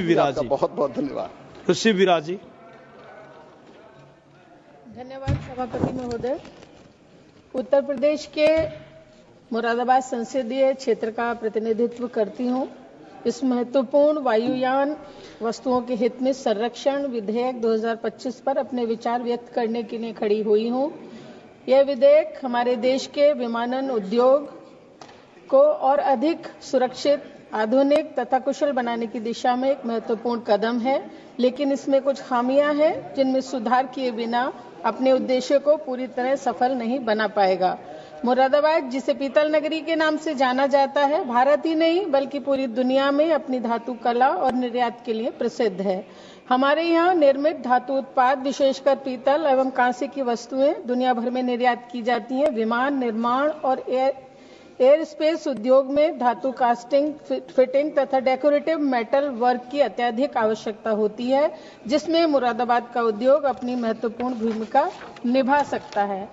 विराज जी, बहुत बहुत धन्यवाद। ऋषि विराज जी। धन्यवाद सभापति महोदय। उत्तर प्रदेश के मुरादाबाद संसदीय क्षेत्र का प्रतिनिधित्व करती हूं। इस महत्वपूर्ण वायुयान वस्तुओं के हित में संरक्षण विधेयक 2025 पर अपने विचार व्यक्त करने के लिए खड़ी हुई हूं। यह विधेयक हमारे देश के विमानन उद्योग को और अधिक सुरक्षित, आधुनिक तथा कुशल बनाने की दिशा में एक महत्वपूर्ण कदम है, लेकिन इसमें कुछ खामियां हैं जिनमें सुधार किए बिना अपने उद्देश्य को पूरी तरह सफल नहीं बना पाएगा। मुरादाबाद, जिसे पीतल नगरी के नाम से जाना जाता है, भारत ही नहीं बल्कि पूरी दुनिया में अपनी धातु कला और निर्यात के लिए प्रसिद्ध है। हमारे यहाँ निर्मित धातु उत्पाद, विशेषकर पीतल एवं कांसे की वस्तुएं दुनिया भर में निर्यात की जाती हैं। विमान निर्माण और एयरस्पेस उद्योग में धातु कास्टिंग, फिटिंग तथा डेकोरेटिव मेटल वर्क की अत्यधिक आवश्यकता होती है, जिसमें मुरादाबाद का उद्योग अपनी महत्वपूर्ण भूमिका निभा सकता है।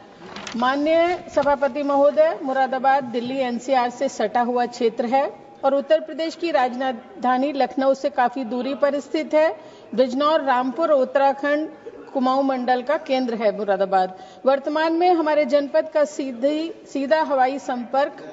माननीय सभापति महोदय, मुरादाबाद दिल्ली एनसीआर से सटा हुआ क्षेत्र है और उत्तर प्रदेश की राजधानी लखनऊ से काफी दूरी पर स्थित है। बिजनौर, रामपुर, उत्तराखंड कुमाऊं मंडल का केंद्र है मुरादाबाद। वर्तमान में हमारे जनपद का सीधा हवाई संपर्क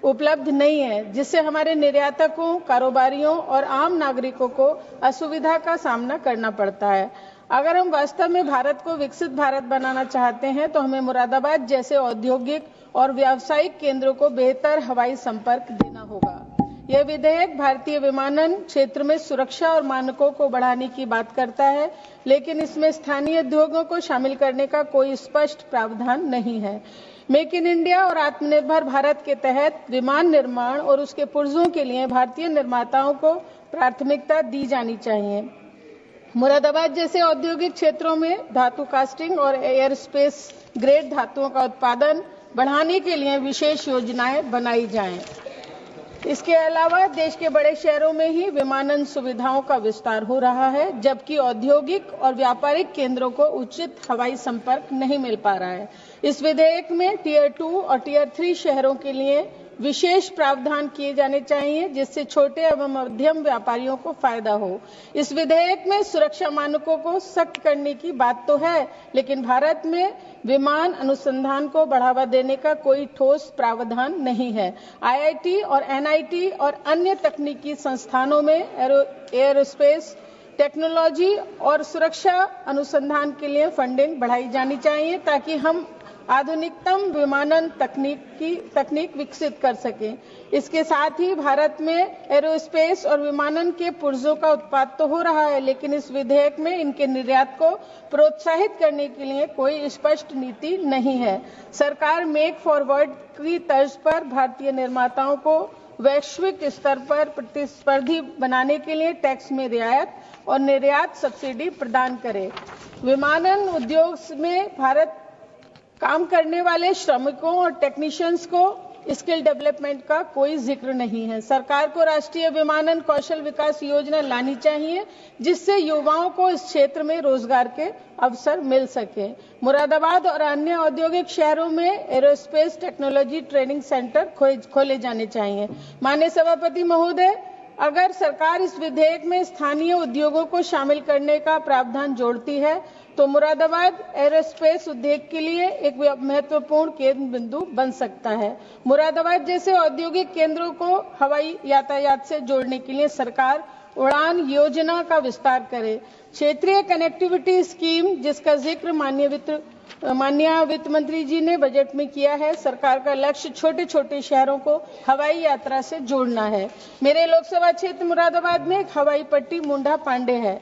उपलब्ध नहीं है, जिससे हमारे निर्यातकों, कारोबारियों और आम नागरिकों को असुविधा का सामना करना पड़ता है। अगर हम वास्तव में भारत को विकसित भारत बनाना चाहते हैं तो हमें मुरादाबाद जैसे औद्योगिक और व्यावसायिक केंद्रों को बेहतर हवाई संपर्क देना होगा। यह विधेयक भारतीय विमानन क्षेत्र में सुरक्षा और मानकों को बढ़ाने की बात करता है, लेकिन इसमें स्थानीय उद्योगों को शामिल करने का कोई स्पष्ट प्रावधान नहीं है। मेक इन इंडिया और आत्मनिर्भर भारत के तहत विमान निर्माण और उसके पुर्जों के लिए भारतीय निर्माताओं को प्राथमिकता दी जानी चाहिए। मुरादाबाद जैसे औद्योगिक क्षेत्रों में धातु कास्टिंग और एयरस्पेस ग्रेड धातुओं का उत्पादन बढ़ाने के लिए विशेष योजनाएं बनाई जाएं। इसके अलावा देश के बड़े शहरों में ही विमानन सुविधाओं का विस्तार हो रहा है, जबकि औद्योगिक और व्यापारिक केंद्रों को उचित हवाई संपर्क नहीं मिल पा रहा है। इस विधेयक में टियर 2 और टियर 3 शहरों के लिए विशेष प्रावधान किए जाने चाहिए, जिससे छोटे एवं मध्यम व्यापारियों को फायदा हो। इस विधेयक में सुरक्षा मानकों को सख्त करने की बात तो है, लेकिन भारत में विमान अनुसंधान को बढ़ावा देने का कोई ठोस प्रावधान नहीं है। आईआईटी और एनआईटी और अन्य तकनीकी संस्थानों में एयरोस्पेस टेक्नोलॉजी और सुरक्षा अनुसंधान के लिए फंडिंग बढ़ाई जानी चाहिए, ताकि हम आधुनिकतम विमानन तकनीक विकसित कर सकें। इसके साथ ही भारत में एरोस्पेस और विमानन के पुर्जों का उत्पादन तो हो रहा है, लेकिन इस विधेयक में इनके निर्यात को प्रोत्साहित करने के लिए कोई स्पष्ट नीति नहीं है। सरकार मेक फॉरवर्ड की तर्ज पर भारतीय निर्माताओं को वैश्विक स्तर पर प्रतिस्पर्धी बनाने के लिए टैक्स में रियायत और निर्यात सब्सिडी प्रदान करे। विमानन उद्योग में भारत काम करने वाले श्रमिकों और टेक्नीशियंस को स्किल डेवलपमेंट का कोई जिक्र नहीं है। सरकार को राष्ट्रीय विमानन कौशल विकास योजना लानी चाहिए, जिससे युवाओं को इस क्षेत्र में रोजगार के अवसर मिल सके। मुरादाबाद और अन्य औद्योगिक शहरों में एरोस्पेस टेक्नोलॉजी ट्रेनिंग सेंटर खोले जाने चाहिए। माननीय सभापति महोदय, अगर सरकार इस विधेयक में स्थानीय उद्योगों को शामिल करने का प्रावधान जोड़ती है तो मुरादाबाद एरोस्पेस उद्योग के लिए एक महत्वपूर्ण केंद्र बिंदु बन सकता है। मुरादाबाद जैसे औद्योगिक केंद्रों को हवाई यातायात से जोड़ने के लिए सरकार उड़ान योजना का विस्तार करे। क्षेत्रीय कनेक्टिविटी स्कीम, जिसका जिक्र माननीय वित्त मंत्री जी ने बजट में किया है, सरकार का लक्ष्य छोटे छोटे शहरों को हवाई यात्रा से जोड़ना है। मेरे लोकसभा क्षेत्र मुरादाबाद में एक हवाई पट्टी मुंडा पांडे है,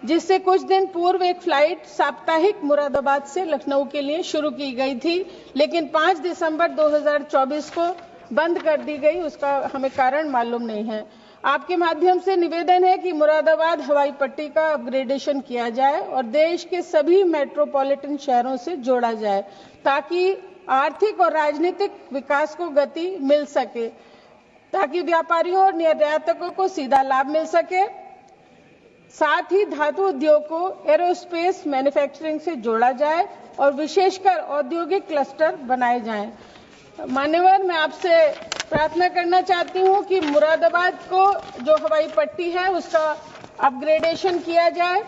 जिससे कुछ दिन पूर्व एक फ्लाइट साप्ताहिक मुरादाबाद से लखनऊ के लिए शुरू की गई थी, लेकिन 5 दिसंबर 2024 को बंद कर दी गई। उसका हमें कारण मालूम नहीं है। आपके माध्यम से निवेदन है कि मुरादाबाद हवाई पट्टी का अपग्रेडेशन किया जाए और देश के सभी मेट्रोपॉलिटन शहरों से जोड़ा जाए, ताकि आर्थिक और राजनीतिक विकास को गति मिल सके, ताकि व्यापारियों और निर्यातकों को सीधा लाभ मिल सके। साथ ही धातु उद्योग को एरोस्पेस मैन्युफैक्चरिंग से जोड़ा जाए और विशेषकर औद्योगिक क्लस्टर बनाए जाएं। मान्यवर, मैं आपसे प्रार्थना करना चाहती हूं कि मुरादाबाद को जो हवाई पट्टी है उसका अपग्रेडेशन किया जाए।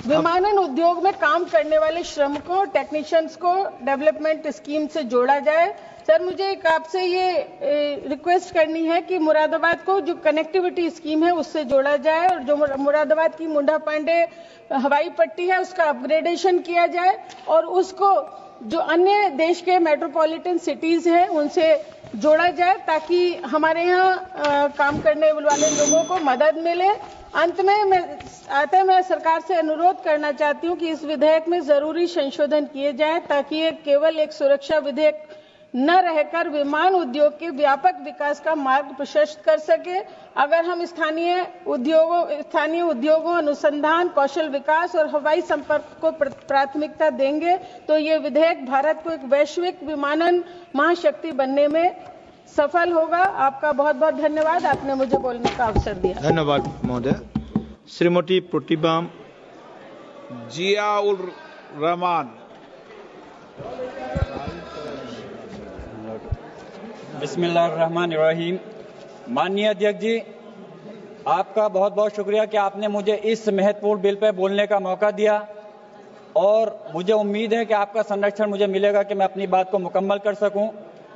विमानन उद्योग में काम करने वाले श्रमिकों, टेक्नीशियंस को डेवलपमेंट स्कीम से जोड़ा जाए। सर, मुझे एक आपसे ये रिक्वेस्ट करनी है कि मुरादाबाद को जो कनेक्टिविटी स्कीम है उससे जोड़ा जाए और जो मुरादाबाद की मुंडा पांडे हवाई पट्टी है उसका अपग्रेडेशन किया जाए और उसको जो अन्य देश के मेट्रोपॉलिटन सिटीज हैं उनसे जोड़ा जाए ताकि हमारे यहाँ काम करने वाले लोगों को मदद मिले। अंत में मैं सरकार से अनुरोध करना चाहती हूं कि इस विधेयक में जरूरी संशोधन किए जाएं ताकि ये केवल एक सुरक्षा विधेयक न रहकर विमान उद्योग के व्यापक विकास का मार्ग प्रशस्त कर सके। अगर हम स्थानीय उद्योगों, अनुसंधान, कौशल विकास और हवाई संपर्क को प्राथमिकता देंगे तो ये विधेयक भारत को एक वैश्विक विमानन महाशक्ति बनने में सफल होगा। आपका बहुत बहुत धन्यवाद, आपने मुझे बोलने का अवसर दिया। धन्यवाद महोदय। श्रीमती प्रतिभा जियाउल रहमान। बिस्मिल्लाहिर्रहमानिर्रहीम। माननीय अध्यक्ष जी, आपका बहुत बहुत शुक्रिया कि आपने मुझे इस महत्वपूर्ण बिल पर बोलने का मौका दिया और मुझे उम्मीद है कि आपका संरक्षण मुझे मिलेगा कि मैं अपनी बात को मुकम्मल कर सकूं।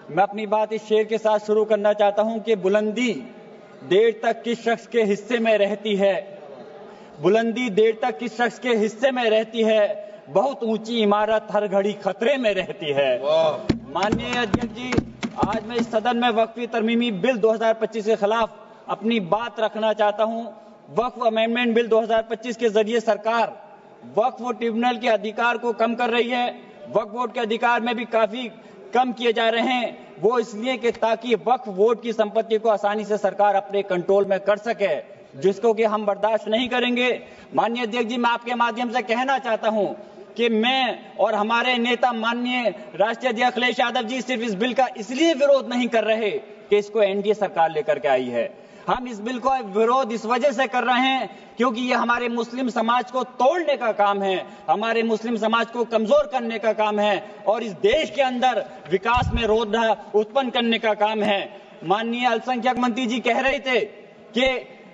मैं अपनी बात इस शेर के साथ शुरू करना चाहता हूं कि बुलंदी देर तक किस शख्स के हिस्से में रहती है, बुलंदी देर तक किस शख्स के हिस्से में रहती है, बहुत ऊंची इमारत हर घड़ी खतरे में रहती है। माननीय अध्यक्ष जी, आज मैं इस सदन में वक्फी तरमीमी बिल 2025 के खिलाफ अपनी बात रखना चाहता हूं। वक्फ अमेंडमेंट बिल 2025 के जरिए सरकार वक्फ ट्रिब्यूनल के अधिकार को कम कर रही है। वक्फ बोर्ड के अधिकार में भी काफी कम किए जा रहे हैं। वो इसलिए कि ताकि वक्फ बोर्ड की संपत्ति को आसानी से सरकार अपने कंट्रोल में कर सके, जिसको कि हम बर्दाश्त नहीं करेंगे। माननीय अध्यक्ष जी, मैं आपके माध्यम से कहना चाहता हूं कि मैं और हमारे नेता माननीय राष्ट्रीय अध्यक्ष अखिलेश यादव जी सिर्फ इस बिल का इसलिए विरोध नहीं कर रहे कि इसको एनडीए सरकार लेकर के आई है। हम इस बिल का विरोध इस वजह से कर रहे हैं क्योंकि ये हमारे मुस्लिम समाज को तोड़ने का काम है, हमारे मुस्लिम समाज को कमजोर करने का काम है और इस देश के अंदर विकास में रोधा उत्पन्न करने का काम है। माननीय अल्पसंख्यक मंत्री जी कह रहे थे कि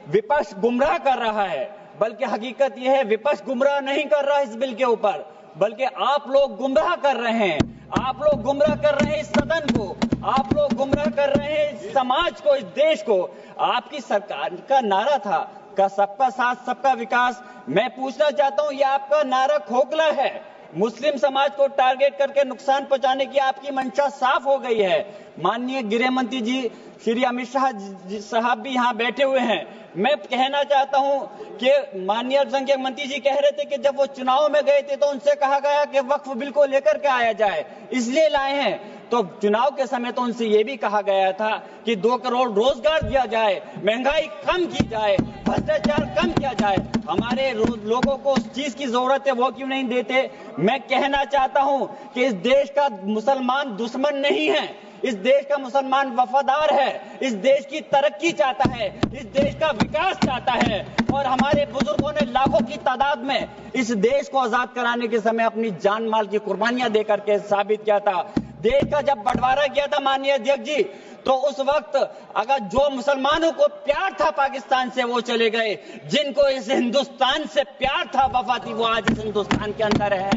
विपक्ष गुमराह कर रहा है, बल्कि हकीकत यह है विपक्ष गुमराह नहीं कर रहा इस बिल के ऊपर, बल्कि आप लोग गुमराह कर रहे हैं। आप लोग गुमराह कर रहे हैं इस सदन को, आप लोग गुमराह कर रहे हैं इस समाज को, इस देश को। आपकी सरकार का नारा था का सबका साथ सबका विकास। मैं पूछना चाहता हूं, ये आपका नारा खोखला है। मुस्लिम समाज को टारगेट करके नुकसान पहुंचाने की आपकी मंशा साफ हो गई है। माननीय गृह मंत्री जी श्री अमित शाह साहब भी यहाँ बैठे हुए हैं। मैं कहना चाहता हूं कि माननीय अल्पसंख्यक मंत्री जी कह रहे थे कि जब वो चुनाव में गए थे तो उनसे कहा गया कि वक्फ बिल को लेकर के आया जाए, इसलिए लाए हैं। तो चुनाव के समय तो उनसे ये भी कहा गया था कि 2 करोड़ रोजगार दिया जाए, महंगाई कम की जाए, भ्रष्टाचार कम किया जाए। हमारे लोगों को उस चीज की जरूरत है, वो क्यों नहीं देते? मैं कहना चाहता हूं कि इस देश का मुसलमान दुश्मन नहीं है, इस देश का मुसलमान वफादार है, इस देश की तरक्की चाहता है, इस देश का विकास चाहता है। और हमारे बुजुर्गों ने लाखों की तादाद में इस देश को आजाद कराने के समय अपनी जान माल की कुर्बानियां देकर के साबित किया था। देश का जब बंटवारा किया था माननीय अध्यक्ष जी, तो उस वक्त अगर जो मुसलमानों को प्यार था पाकिस्तान से वो चले गए, जिनको इस हिंदुस्तान से प्यार था, वफा थी, वो आज इस हिंदुस्तान के अंदर है।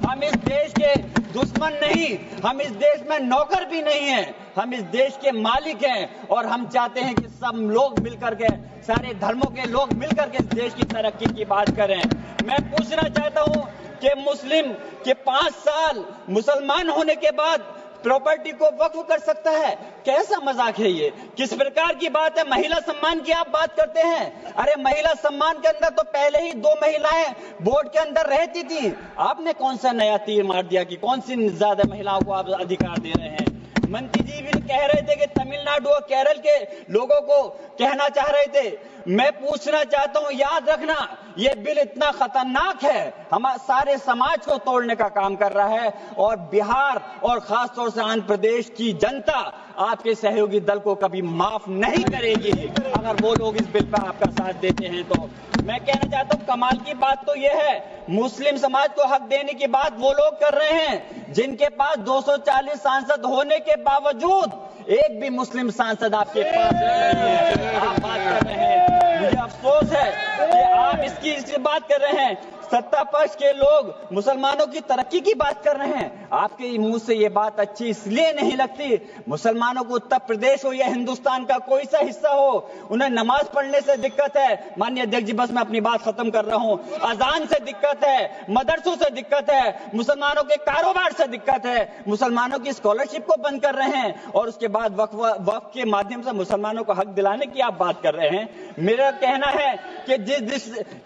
हम इस देश के दुश्मन नहीं, हम इस देश में नौकर भी नहीं हैं, हम इस देश के मालिक हैं और हम चाहते हैं कि सब लोग मिलकर के, सारे धर्मों के लोग मिलकर के इस देश की तरक्की की बात करें। मैं पूछना चाहता हूं कि मुस्लिम के 5 साल मुसलमान होने के बाद प्रॉपर्टी को वक्फ कर सकता है? कैसा मजाक है ये? किस प्रकार की बात है? महिला सम्मान की आप बात करते हैं। अरे महिला सम्मान के अंदर तो पहले ही 2 महिलाएं बोर्ड के अंदर रहती थी। आपने कौन सा नया तीर मार दिया कि कौन सी ज्यादा महिलाओं को आप अधिकार दे रहे हैं? मंत्री जी भी कह रहे थे कि तमिलनाडु और केरल के लोगों को कहना चाह रहे थे मैं पूछना चाहता हूं, याद रखना ये बिल इतना खतरनाक है, हमारे सारे समाज को तोड़ने का काम कर रहा है और बिहार और खासतौर से आंध्र प्रदेश की जनता आपके सहयोगी दल को कभी माफ नहीं करेगी अगर वो लोग इस बिल पर आपका साथ देते हैं। तो मैं कहना चाहता हूं, कमाल की बात तो यह है, मुस्लिम समाज को हक देने की बात वो लोग कर रहे हैं जिनके पास 240 सांसद होने के बावजूद एक भी मुस्लिम सांसद आपके पास नहीं है। आप बात कर रहे हैं, मुझे अफसोस है कि आप इसकी बात कर रहे हैं। सत्ता पक्ष के लोग मुसलमानों की तरक्की की बात कर रहे हैं, आपके मुंह से ये बात अच्छी इसलिए नहीं लगती। मुसलमानों को उत्तर प्रदेश हो या हिंदुस्तान का कोई सा हिस्सा हो, उन्हें नमाज पढ़ने से दिक्कत है। माननीय अध्यक्ष जी, बस मैं अपनी बात खत्म कर रहा हूं। अजान से दिक्कत है, मदरसों से दिक्कत है, मुसलमानों के कारोबार से दिक्कत है, मुसलमानों की स्कॉलरशिप को बंद कर रहे हैं और उसके बाद वक्फ के माध्यम से मुसलमानों को हक दिलाने की आप बात कर रहे हैं। मेरा कहना है कि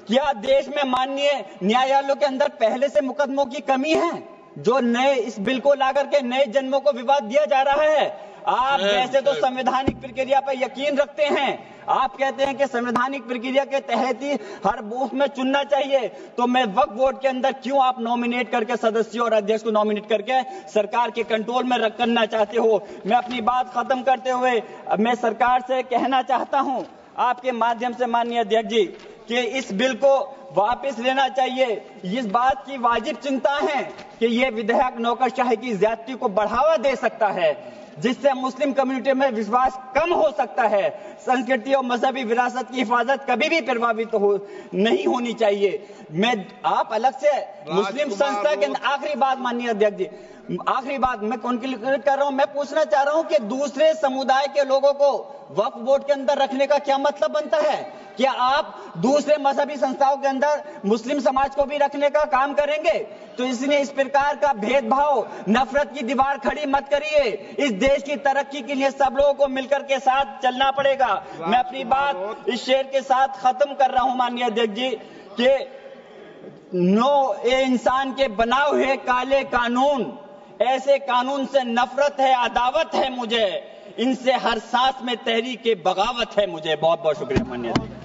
क्या देश में माननीय न्यायालयों के अंदर पहले से मुकदमों की कमी है जो नए इस बिल को लाकर के नए जन्मों को विवाद दिया जा रहा है? आप वैसे तो संवैधानिक प्रक्रिया पर यकीन रखते हैं, आप कहते हैं कि संवैधानिक प्रक्रिया के तहत ही हर बूथ में चुनना चाहिए, तो मैं वक्फ बोर्ड के अंदर क्यों आप नॉमिनेट करके सदस्यों और अध्यक्ष को नॉमिनेट करके सरकार के कंट्रोल में करना चाहते हो? मैं अपनी बात खत्म करते हुए मैं सरकार से कहना चाहता हूं आपके माध्यम से माननीय अध्यक्ष जी कि इस बिल को वापस लेना चाहिए। इस बात की वाजिब चिंता है कि यह विधेयक नौकरशाही की ज्यादती को बढ़ावा दे सकता है, जिससे मुस्लिम कम्युनिटी में विश्वास कम हो सकता है। संस्कृति और मजहबी विरासत की हिफाजत कभी भी प्रभावित नहीं होनी चाहिए। आप अलग से मुस्लिम संस्था के आखिरी बात माननीय अध्यक्ष जी, आखिरी बात मैं कंक्लूड कर रहा हूं, मैं पूछना चाह रहा हूं कि दूसरे समुदाय के लोगों को वक्फ बोर्ड के अंदर रखने का क्या मतलब बनता है? क्या आप दूसरे मजहबी संस्थाओं के अंदर मुस्लिम समाज को भी रखने का काम करेंगे? तो इसलिए इस प्रकार का भेदभाव, नफरत की दीवार खड़ी मत करिए। इस देश की तरक्की के लिए सब लोगों को मिलकर के साथ चलना पड़ेगा। मैं अपनी बात इस शेर के साथ खत्म कर रहा हूं माननीय अध्यक्ष जी कि ये इंसान के बनाए हुए काले कानून, ऐसे कानून से नफरत है, अदावत है मुझे, इनसे हर सांस में तहरीक बगावत है मुझे। बहुत बहुत शुक्रिया माननीय अध्यक्ष।